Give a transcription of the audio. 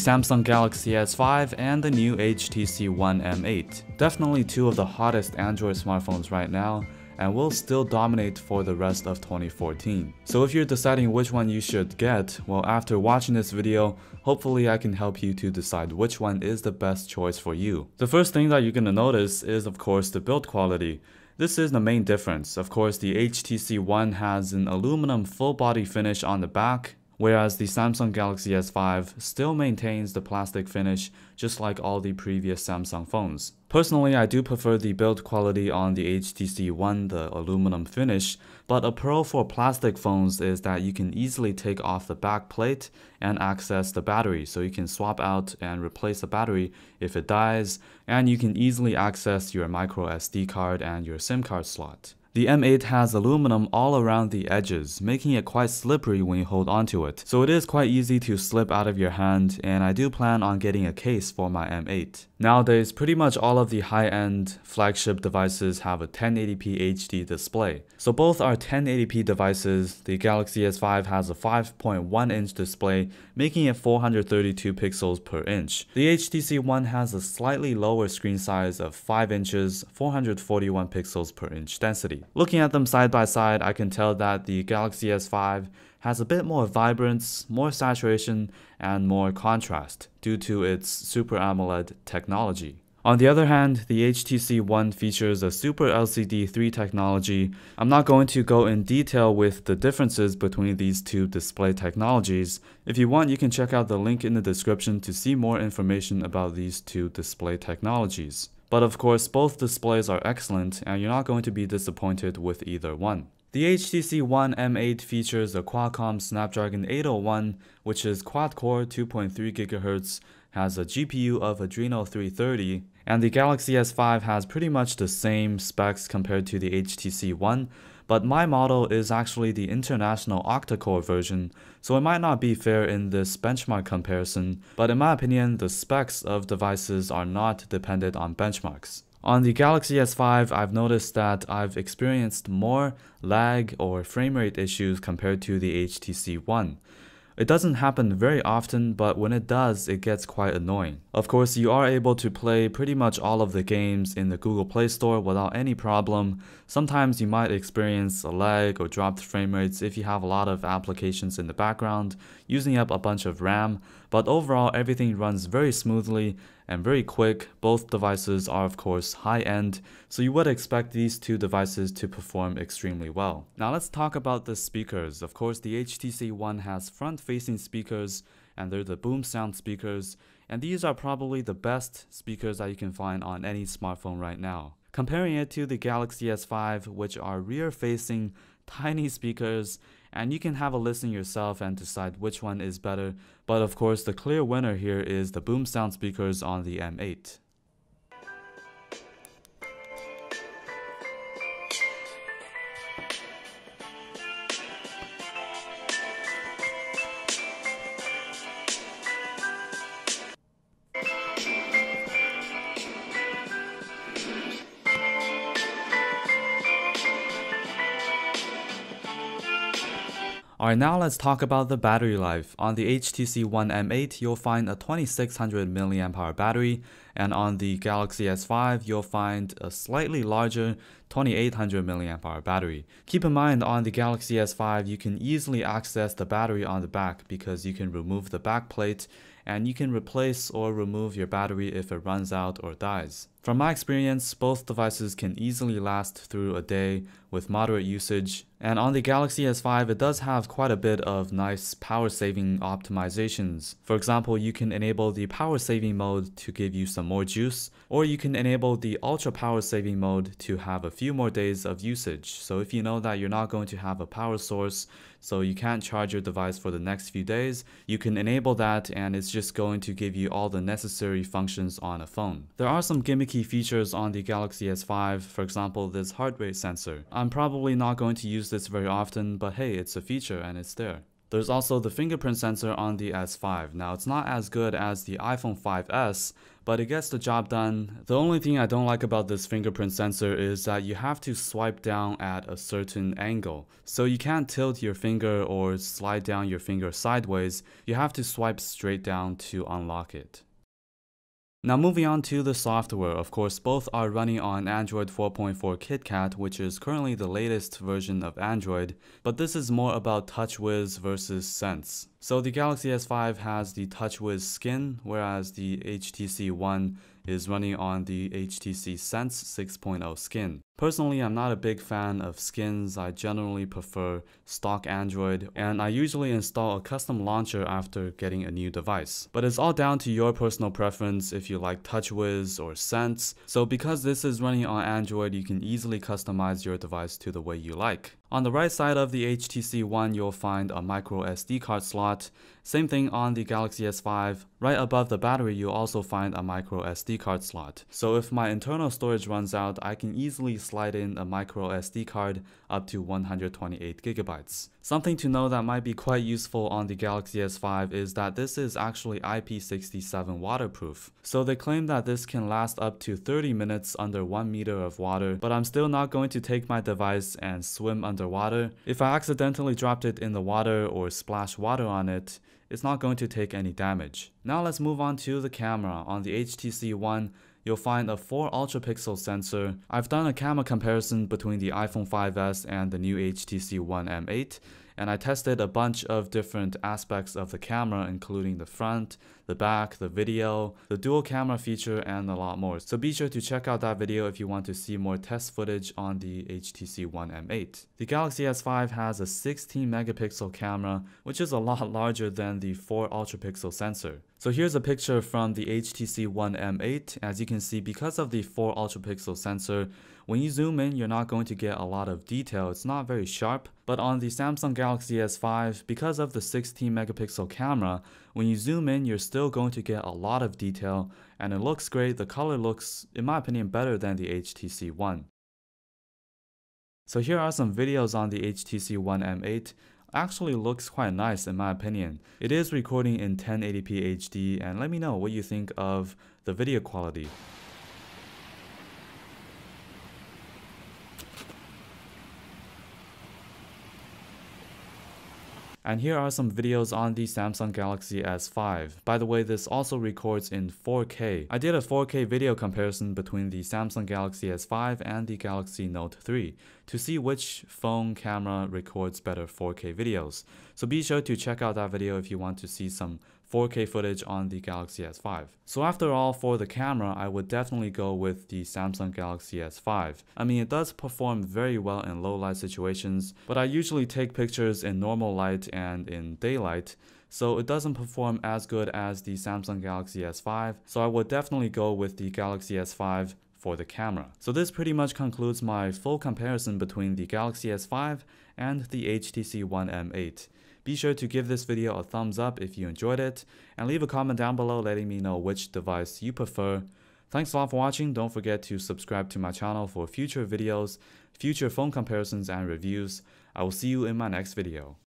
Samsung Galaxy S5 and the new HTC One M8. Definitely two of the hottest Android smartphones right now, and will still dominate for the rest of 2014. So if you're deciding which one you should get, well, after watching this video, hopefully I can help you to decide which one is the best choice for you. The first thing that you're gonna notice is, of course, the build quality. This is the main difference. Of course, the HTC One has an aluminum full body finish on the back, whereas the Samsung Galaxy S5 still maintains the plastic finish just like all the previous Samsung phones. Personally, I do prefer the build quality on the HTC One, the aluminum finish, but a pro for plastic phones is that you can easily take off the back plate and access the battery, so you can swap out and replace the battery if it dies, and you can easily access your micro SD card and your SIM card slot. The M8 has aluminum all around the edges, making it quite slippery when you hold onto it, so it is quite easy to slip out of your hand, and I do plan on getting a case for my M8. Nowadays, pretty much all of the high-end flagship devices have a 1080p HD display. So both are 1080p devices. The Galaxy S5 has a 5.1-inch display, making it 432 pixels per inch. The HTC One has a slightly lower screen size of 5 inches, 441 pixels per inch density. Looking at them side by side, I can tell that the Galaxy S5 has a bit more vibrance, more saturation, and more contrast due to its Super AMOLED technology. On the other hand, the HTC One features a Super LCD 3 technology. I'm not going to go in detail with the differences between these two display technologies. If you want, you can check out the link in the description to see more information about these two display technologies. But of course, both displays are excellent, and you're not going to be disappointed with either one. The HTC One M8 features a Qualcomm Snapdragon 801, which is quad-core 2.3 GHz, has a GPU of Adreno 330, and the Galaxy S5 has pretty much the same specs compared to the HTC One, but my model is actually the international octa-core version, so it might not be fair in this benchmark comparison, but in my opinion, the specs of devices are not dependent on benchmarks. On the Galaxy S5, I've noticed that I've experienced more lag or frame rate issues compared to the HTC One. It doesn't happen very often, but when it does, it gets quite annoying. Of course, you are able to play pretty much all of the games in the Google Play Store without any problem. Sometimes you might experience a lag or dropped frame rates if you have a lot of applications in the background, using up a bunch of RAM, but overall everything runs very smoothly and very quick. Both devices are of course high-end, so you would expect these two devices to perform extremely well. Now let's talk about the speakers. Of course, the HTC One has front-facing speakers, and they're the boom sound speakers, and these are probably the best speakers that you can find on any smartphone right now. Comparing it to the Galaxy S5, which are rear-facing, tiny speakers, and you can have a listen yourself and decide which one is better, but of course the clear winner here is the boom sound speakers on the M8. Alright, now let's talk about the battery life. On the HTC One M8, you'll find a 2600 mAh battery, and on the Galaxy S5, you'll find a slightly larger 2800 mAh battery. Keep in mind, on the Galaxy S5, you can easily access the battery on the back because you can remove the back plate and you can replace or remove your battery if it runs out or dies. From my experience, both devices can easily last through a day with moderate usage, and on the Galaxy S5 it does have quite a bit of nice power saving optimizations. For example, you can enable the power saving mode to give you some more juice, or you can enable the ultra power saving mode to have a few more days of usage. So if you know that you're not going to have a power source, so you can't charge your device for the next few days, you can enable that and it's just going to give you all the necessary functions on a phone. There are some gimmicky features on the Galaxy S5, for example this heart rate sensor. I'm probably not going to use this very often, but hey, it's a feature and it's there. There's also the fingerprint sensor on the S5. Now it's not as good as the iPhone 5S, but it gets the job done. The only thing I don't like about this fingerprint sensor is that you have to swipe down at a certain angle. So you can't tilt your finger or slide down your finger sideways. You have to swipe straight down to unlock it. Now moving on to the software, of course both are running on Android 4.4 KitKat, which is currently the latest version of Android, but this is more about TouchWiz versus Sense. So the Galaxy S5 has the TouchWiz skin, whereas the HTC One is running on the HTC Sense 6.0 skin. Personally, I'm not a big fan of skins. I generally prefer stock Android, and I usually install a custom launcher after getting a new device. But it's all down to your personal preference if you like TouchWiz or Sense. So because this is running on Android, you can easily customize your device to the way you like. On the right side of the HTC One, you'll find a micro SD card slot. Same thing on the Galaxy S5. Right above the battery, you'll also find a micro SD card slot. So if my internal storage runs out, I can easily slide in a micro SD card up to 128 gigabytes. Something to know that might be quite useful on the Galaxy S5 is that this is actually IP67 waterproof. So they claim that this can last up to 30 minutes under 1 meter of water, but I'm still not going to take my device and swim underwater. If I accidentally dropped it in the water or splashed water on it, it's not going to take any damage. Now let's move on to the camera. On the HTC One, you'll find a 4 ultra pixel sensor. I've done a camera comparison between the iPhone 5S and the new HTC One M8, and I tested a bunch of different aspects of the camera, including the front, the back, the video, the dual camera feature, and a lot more. So be sure to check out that video if you want to see more test footage on the HTC One M8. The Galaxy S5 has a 16 megapixel camera, which is a lot larger than the 4 ultra pixel sensor. So here's a picture from the HTC One M8. As you can see, because of the 4 ultra pixel sensor, when you zoom in, you're not going to get a lot of detail. It's not very sharp. But on the Samsung Galaxy S5, because of the 16 megapixel camera, when you zoom in, you're still going to get a lot of detail, and it looks great. The color looks, in my opinion, better than the HTC One. So here are some videos on the HTC One M8. Actually looks quite nice in my opinion. It is recording in 1080p HD, and let me know what you think of the video quality. And here are some videos on the Samsung Galaxy S5. By the way, this also records in 4K. I did a 4K video comparison between the Samsung Galaxy S5 and the Galaxy Note 3 to see which phone camera records better 4K videos. So be sure to check out that video if you want to see some 4K footage on the Galaxy S5. So after all, for the camera, I would definitely go with the Samsung Galaxy S5. I mean, it does perform very well in low light situations, but I usually take pictures in normal light and in daylight, so it doesn't perform as good as the Samsung Galaxy S5, so I would definitely go with the Galaxy S5 for the camera. So this pretty much concludes my full comparison between the Galaxy S5 and the HTC One M8. Be sure to give this video a thumbs up if you enjoyed it, and leave a comment down below letting me know which device you prefer. Thanks a lot for watching. Don't forget to subscribe to my channel for future videos, future phone comparisons and reviews. I will see you in my next video.